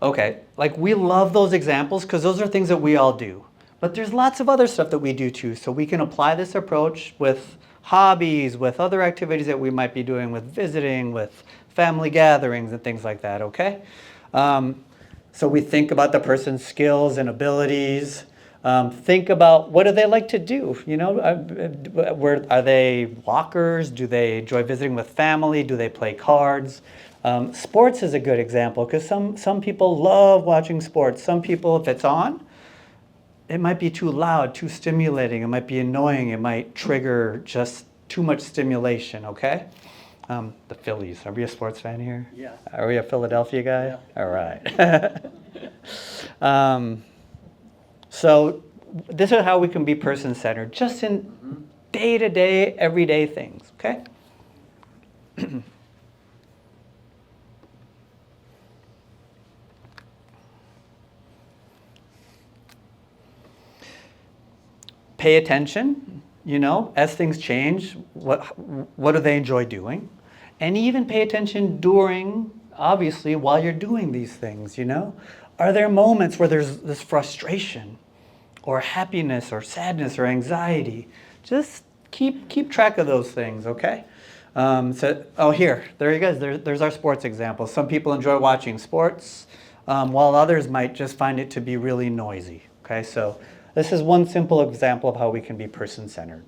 [SPEAKER 1] Okay, like we love those examples because those are things that we all do. But there's lots of other stuff that we do too. So we can apply this approach with hobbies, with other activities that we might be doing, with visiting, with family gatherings and things like that, okay? So we think about the person's skills and abilities. Think about what do they like to do? You know, are they walkers? Do they enjoy visiting with family? Do they play cards? Sports is a good example because some people love watching sports. Some people, if it's on, it might be too loud, too stimulating. It might be annoying. It might trigger just too much stimulation, okay? The Phillies. Are we a sports fan here?
[SPEAKER 2] Yeah.
[SPEAKER 1] Are we a Philadelphia guy?
[SPEAKER 2] Yeah.
[SPEAKER 1] All right. So this is how we can be person-centered, just in day-to-day, everyday things, okay? Pay attention, you know, as things change, what do they enjoy doing? And even pay attention during, obviously, while you're doing these things, you know? Are there moments where there's this frustration or happiness or sadness or anxiety? Just keep track of those things, okay? There you go. There's our sports example. Some people enjoy watching sports, while others might just find it to be really noisy, okay? So this is one simple example of how we can be person-centered.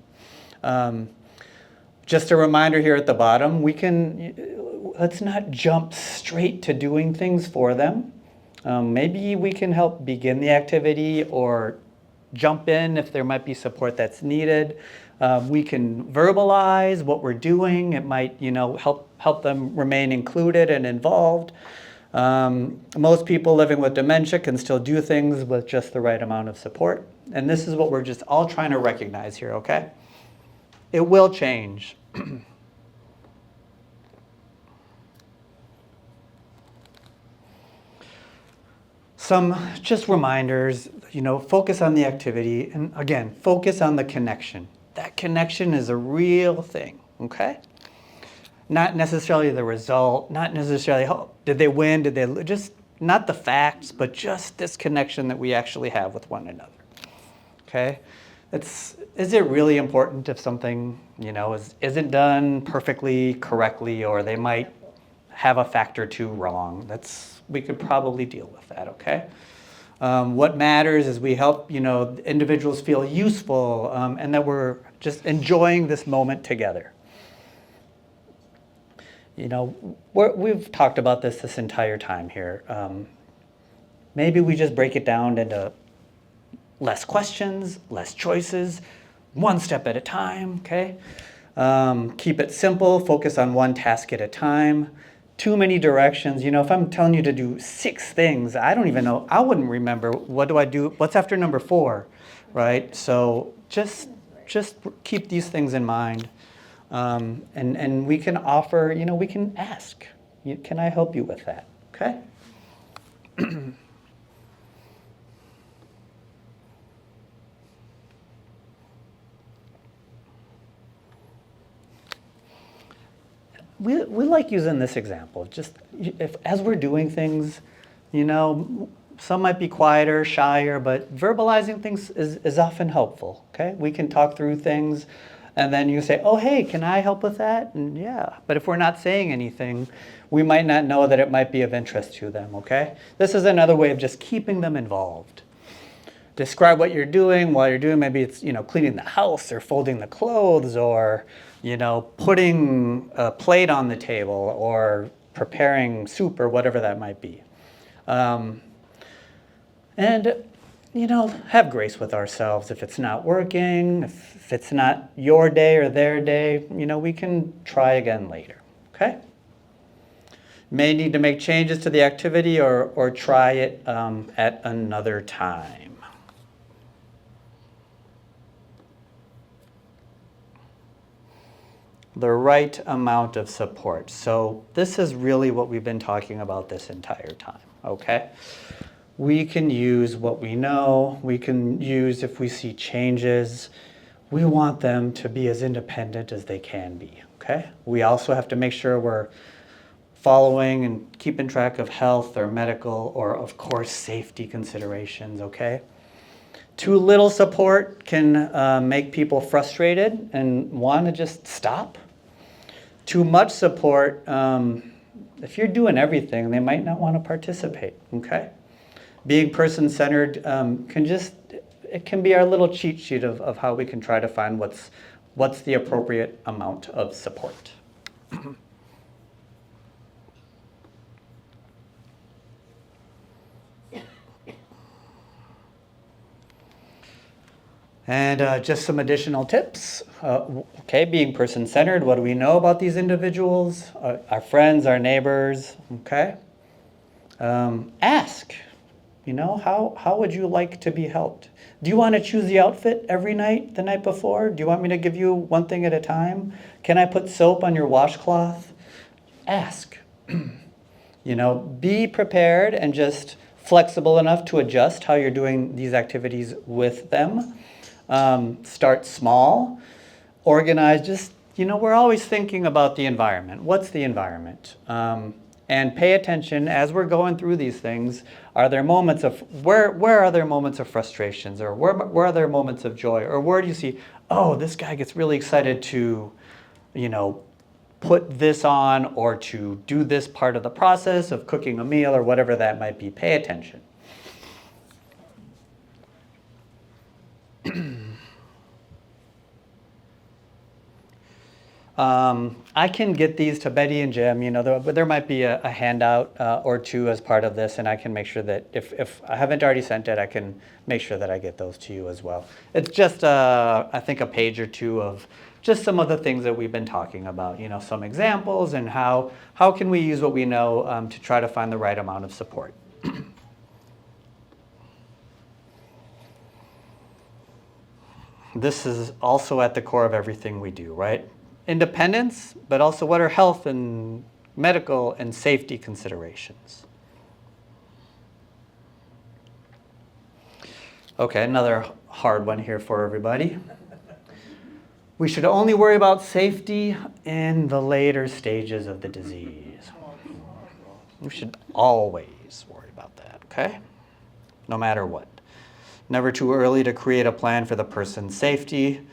[SPEAKER 1] Just a reminder here at the bottom, let's not jump straight to doing things for them. Maybe we can help begin the activity or jump in if there might be support that's needed. We can verbalize what we're doing. It might, help them remain included and involved. Most people living with dementia can still do things with just the right amount of support. And this is what we're just all trying to recognize here, okay? It will change. Some just reminders, focus on the activity. And again, focus on the connection. That connection is a real thing, okay? Not necessarily the result, not necessarily, did they win, did they lose, just not the facts, but just this connection that we actually have with one another, okay? Is it really important if something, isn't done perfectly, correctly, or they might have a fact or two wrong? We could probably deal with that, okay? What matters is we help, individuals feel useful and that we're just enjoying this moment together. We've talked about this entire time here. Maybe we just break it down into less questions, less choices, one step at a time, okay? Keep it simple, focus on one task at a time. Too many directions. If I'm telling you to do 6 things, I don't even know, I wouldn't remember, what do I do? What's after number 4, right? So just keep these things in mind. And we can offer, we can ask, can I help you with that? Okay? We like using this example. Just as we're doing things, some might be quieter, shyer, but verbalizing things is often helpful. Okay, we can talk through things, and then you say, "Oh, hey, can I help with that?" And yeah, but if we're not saying anything, we might not know that it might be of interest to them. Okay, this is another way of just keeping them involved. Describe what you're doing while you're doing. Maybe it's cleaning the house or folding the clothes or putting a plate on the table or preparing soup or whatever that might be. And have grace with ourselves if it's not working, if it's not your day or their day, we can try again later, okay? May need to make changes to the activity or try it at another time. The right amount of support. So this is really what we've been talking about this entire time, okay? We can use what we know. We can use if we see changes. We want them to be as independent as they can be, okay? We also have to make sure we're following and keeping track of health or medical or, of course, safety considerations, okay? Too little support can make people frustrated and want to just stop. Too much support, if you're doing everything, they might not want to participate, okay? Being person-centered it can be our little cheat sheet of how we can try to find what's the appropriate amount of support. And just some additional tips. Okay, being person-centered, what do we know about these individuals? Our friends, our neighbors, okay? Ask, how would you like to be helped? Do you want to choose the outfit every night, the night before? Do you want me to give you one thing at a time? Can I put soap on your washcloth? Ask. Be prepared and just flexible enough to adjust how you're doing these activities with them. Start small, organize, we're always thinking about the environment. What's the environment? And pay attention as we're going through these things. Are there moments of, where are there moments of frustrations? Or where are there moments of joy? Or where do you see, oh, this guy gets really excited to, put this on or to do this part of the process of cooking a meal or whatever that might be. Pay attention. I can get these to Betty and Jim, there might be a handout or two as part of this, and I can make sure that if I haven't already sent it, I can make sure that I get those to you as well. It's just, I think, a page or two of just some of the things that we've been talking about, some examples and how can we use what we know to try to find the right amount of support. This is also at the core of everything we do, right? Independence, but also what are health and medical and safety considerations. Okay, another hard one here for everybody. We should only worry about safety in the later stages of the disease. We should always worry about that, okay? No matter what. Never too early to create a plan for the person's safety.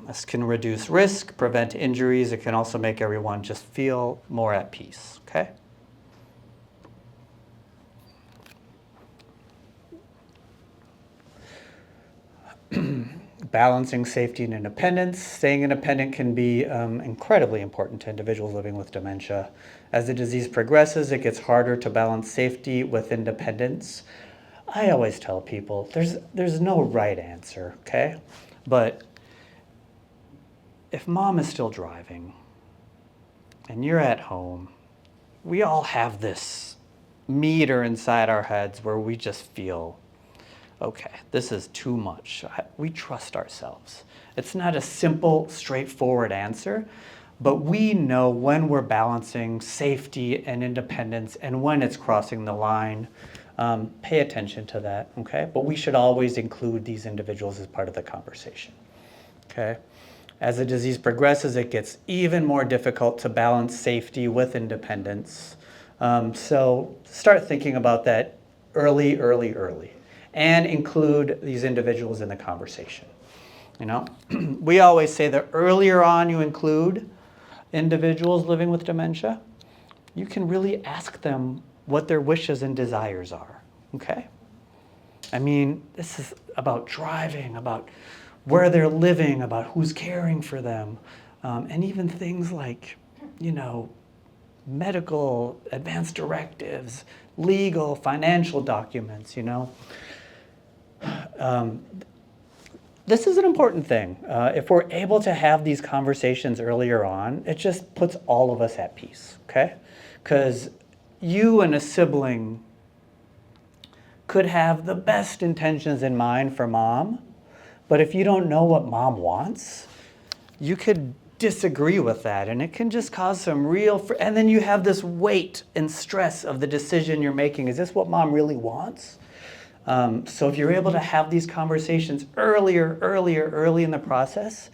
[SPEAKER 1] This can reduce risk, prevent injuries. It can also make everyone just feel more at peace, okay? Balancing safety and independence. Staying independent can be incredibly important to individuals living with dementia. As the disease progresses, it gets harder to balance safety with independence. I always tell people there's no right answer, okay? But if mom is still driving and you're at home, we all have this meter inside our heads where we just feel, okay, this is too much. We trust ourselves. It's not a simple, straightforward answer, but we know when we're balancing safety and independence and when it's crossing the line. Pay attention to that, okay? But we should always include these individuals as part of the conversation, okay? As the disease progresses, it gets even more difficult to balance safety with independence. So start thinking about that early, and include these individuals in the conversation. We always say the earlier on you include individuals living with dementia, you can really ask them what their wishes and desires are, okay? I mean, this is about driving, about where they're living, about who's caring for them, and even things like, medical, advanced directives, legal, financial documents, This is an important thing. If we're able to have these conversations earlier on, it just puts all of us at peace, okay? Because you and a sibling could have the best intentions in mind for mom, but if you don't know what mom wants, you could disagree with that, and it can just cause some and then you have this weight and stress of the decision you're making. Is this what mom really wants? So if you're able to have these conversations early in the process,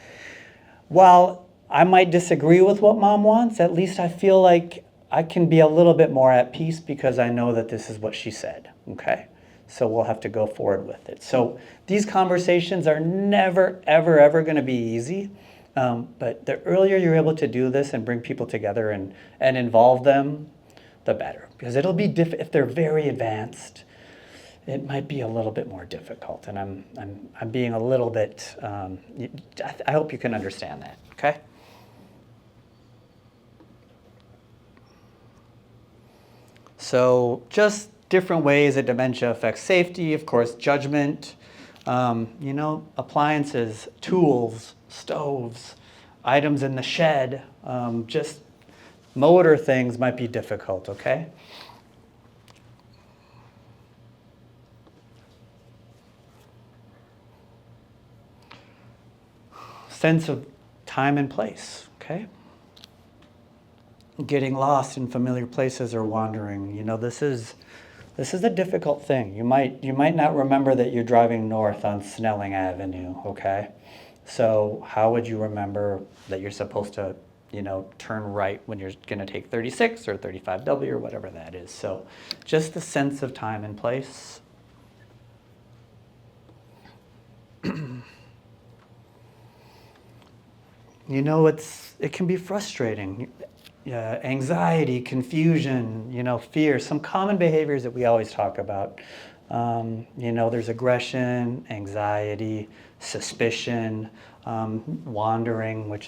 [SPEAKER 1] while I might disagree with what mom wants, at least I feel like I can be a little bit more at peace because I know that this is what she said, okay? So we'll have to go forward with it. So these conversations are never, ever going to be easy. But the earlier you're able to do this and bring people together and involve them, the better. Because it'll be if they're very advanced, it might be a little bit more difficult. And I'm being a little bit, I hope you can understand that, okay? So just different ways that dementia affects safety, of course, judgment, appliances, tools, stoves, items in the shed, just motor things might be difficult, okay? Sense of time and place, okay? Getting lost in familiar places or wandering, this is a difficult thing. You might not remember that you're driving north on Snelling Avenue, okay? So how would you remember that you're supposed to, turn right when you're going to take 36 or 35W or whatever that is? So just the sense of time and place. It can be frustrating. Anxiety, confusion, fear, some common behaviors that we always talk about. There's aggression, anxiety, suspicion, wandering,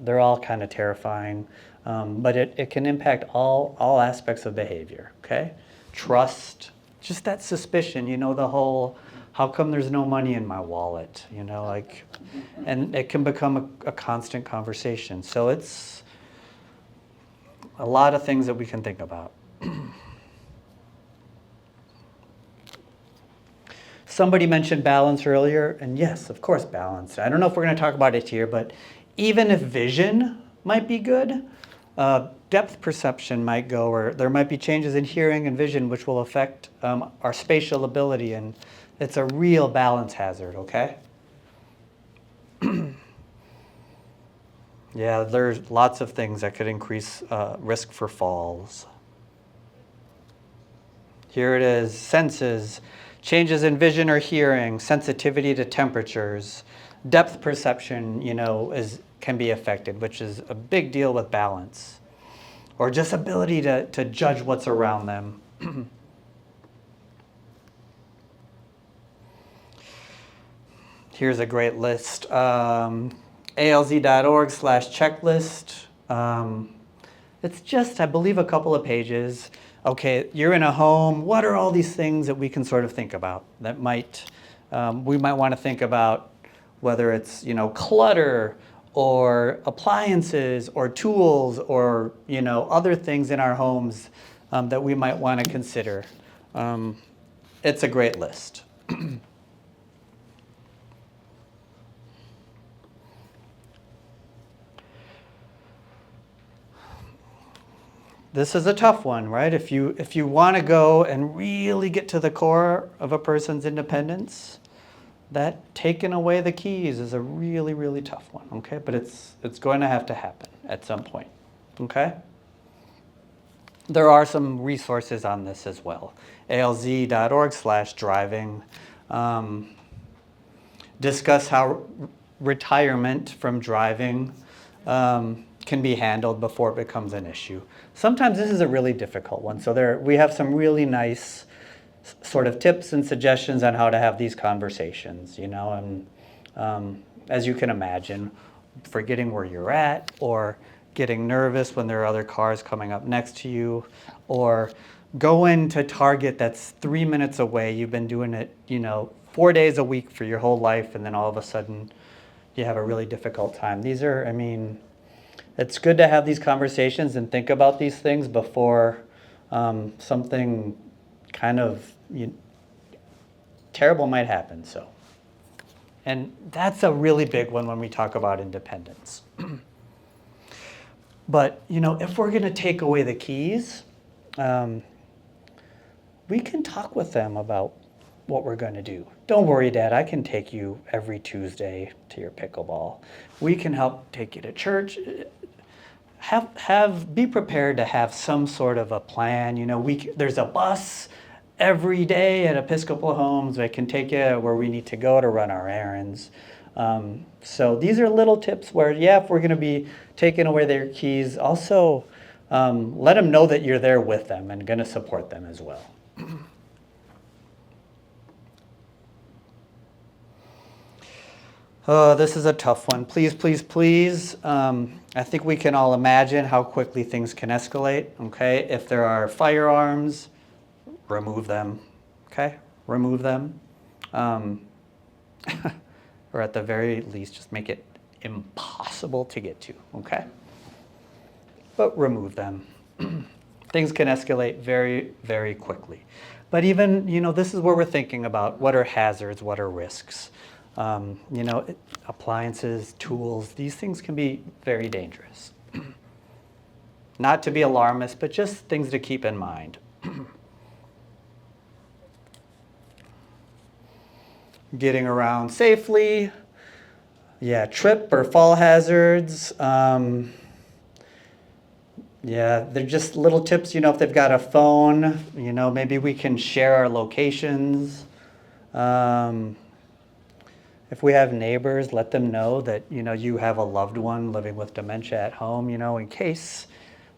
[SPEAKER 1] they're all kind of terrifying. But it can impact all aspects of behavior, okay? Trust, just that suspicion, the whole, how come there's no money in my wallet, and it can become a constant conversation. So it's a lot of things that we can think about. Somebody mentioned balance earlier, and yes, of course, balance. I don't know if we're going to talk about it here, but even if vision might be good, depth perception might go, or there might be changes in hearing and vision which will affect our spatial ability, and it's a real balance hazard, okay? Yeah, there's lots of things that could increase risk for falls. Here it is, senses, changes in vision or hearing, sensitivity to temperatures, depth perception, can be affected, which is a big deal with balance, or just ability to judge what's around them. Here's a great list. alz.org/checklist. It's just, I believe, a couple of pages. Okay, you're in a home. What are all these things that we can sort of think about that we might want to think about, whether it's, clutter or appliances or tools or, other things in our homes that we might want to consider. It's a great list. This is a tough one, right? If you want to go and really get to the core of a person's independence, that taking away the keys is a really, really tough one, okay? But it's going to have to happen at some point, okay? There are some resources on this as well. alz.org/driving. Discuss how retirement from driving can be handled before it becomes an issue. Sometimes this is a really difficult one. So we have some really nice sort of tips and suggestions on how to have these conversations, and as you can imagine, forgetting where you're at, or getting nervous when there are other cars coming up next to you, or going to Target that's 3 minutes away. You've been doing it, 4 days a week for your whole life, and then all of a sudden you have a really difficult time. It's good to have these conversations and think about these things before something kind of terrible might happen. And that's a really big one when we talk about independence. But, if we're going to take away the keys, we can talk with them about what we're going to do. Don't worry, Dad, I can take you every Tuesday to your pickleball. We can help take you to church. Be prepared to have some sort of a plan. There's a bus every day at Episcopal Homes that can take you where we need to go to run our errands. So these are little tips where, if we're going to be taking away their keys, also let them know that you're there with them and going to support them as well. Oh, this is a tough one. Please, please, please. I think we can all imagine how quickly things can escalate, okay? If there are firearms, remove them, okay? Remove them. Or at the very least, just make it impossible to get to, okay? But remove them. Things can escalate very, very quickly. But even, this is where we're thinking about what are hazards, what are risks. Appliances, tools, these things can be very dangerous. Not to be alarmist, but just things to keep in mind. Getting around safely, trip or fall hazards. They're just little tips, if they've got a phone, maybe we can share our locations. If we have neighbors, let them know that, you have a loved one living with dementia at home, in case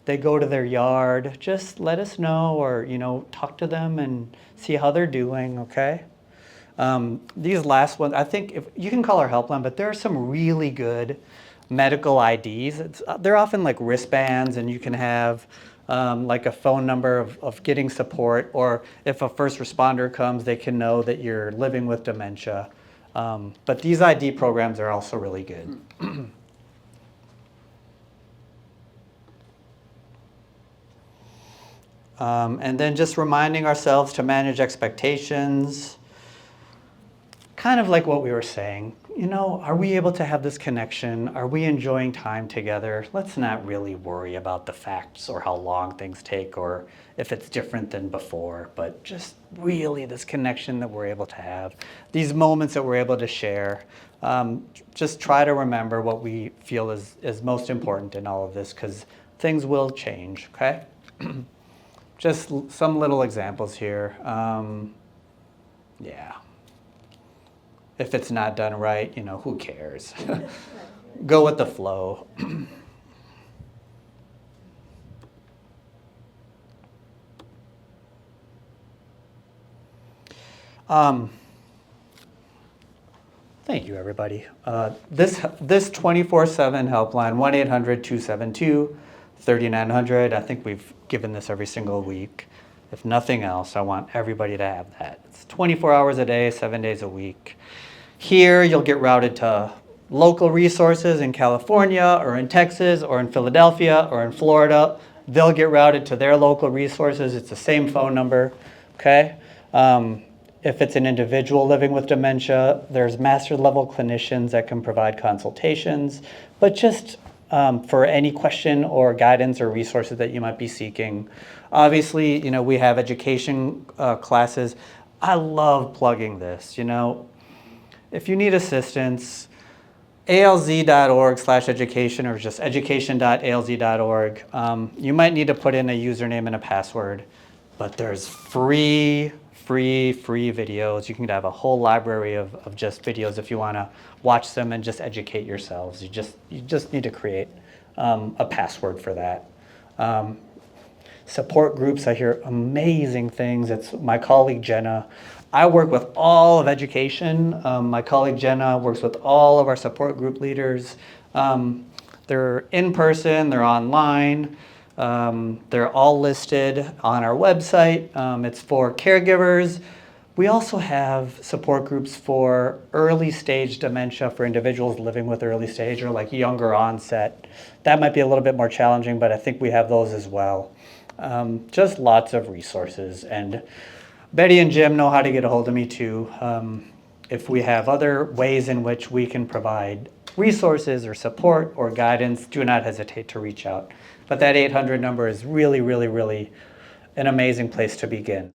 [SPEAKER 1] they go to their yard, just let us know or, talk to them and see how they're doing, okay? These last ones, I think if you can call our helpline, but there are some really good medical IDs. They're often like wristbands, and you can have like a phone number of getting support, or if a first responder comes, they can know that you're living with dementia. But these ID programs are also really good. And then just reminding ourselves to manage expectations. Kind of like what we were saying, are we able to have this connection? Are we enjoying time together? Let's not really worry about the facts or how long things take or if it's different than before, but just really this connection that we're able to have, these moments that we're able to share. Just try to remember what we feel is most important in all of this, because things will change, okay? Just some little examples here. If it's not done right, who cares? Go with the flow. Thank you, everybody. This 24/7 helpline, 1-800-272-3900. I think we've given this every single week. If nothing else, I want everybody to have that. It's 24 hours a day, 7 days a week. Here, you'll get routed to local resources in California or in Texas or in Philadelphia or in Florida. They'll get routed to their local resources. It's the same phone number, okay? If it's an individual living with dementia, there's master level clinicians that can provide consultations, but just for any question or guidance or resources that you might be seeking. Obviously, we have education classes. I love plugging this, If you need assistance, alz.org/education or just education.alz.org. You might need to put in a username and a password, but there's free videos. You can have a whole library of just videos if you want to watch them and just educate yourselves. You just need to create a password for that. Support groups, I hear amazing things. It's my colleague Jenna. I work with all of education. My colleague Jenna works with all of our support group leaders. They're in person, they're online. They're all listed on our website. It's for caregivers. We also have support groups for early stage dementia for individuals living with early stage or like younger onset. That might be a little bit more challenging, but I think we have those as well. Just lots of resources. And Betty and Jim know how to get a hold of me too. If we have other ways in which we can provide resources or support or guidance, do not hesitate to reach out. But that 800 number is really, really, really an amazing place to begin.